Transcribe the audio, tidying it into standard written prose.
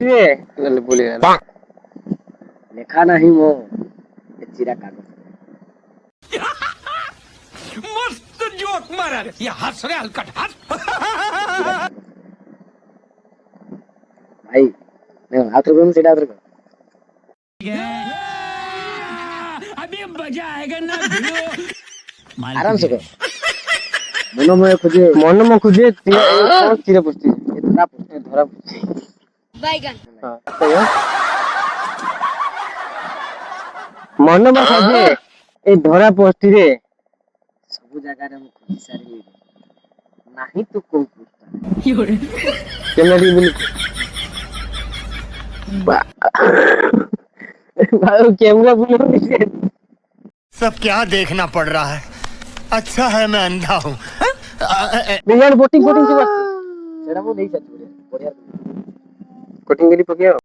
रे गल बोली गला লেখা নাহি মো চিরা কাগজ मस्त जोक मारा रे ये हंस रे हलकट हंस ভাই দেখুন আউটরো করুন সেটা আউটরো করুন अभी मजा आएगा ना भिड़ो আরাম সে কর মনোময় খুঁজে মনম খুঁজে চিরে পুষ্টি ধরা পুষ্টি बैगन মনম খুঁজে এই ধরা পোস্টি রে ସବୁ ଜାଗାରେ ମୁଁ ଖୋଜି ସାରିଲି ନାହିଁ ତୁ କୋଉ ପୁସ୍ତକ কেমনে বলি ভাই ক্যামেরা বলে सब क्या देखना पड़ रहा है अच्छा है मैं अंधा हूँ বিয়ার বোটিং বোটিং কি করছিস ସେଟା ମୁଁ ନେଇ ସାରିଛି ବଢିଆ কোটিং গলি পকিয়া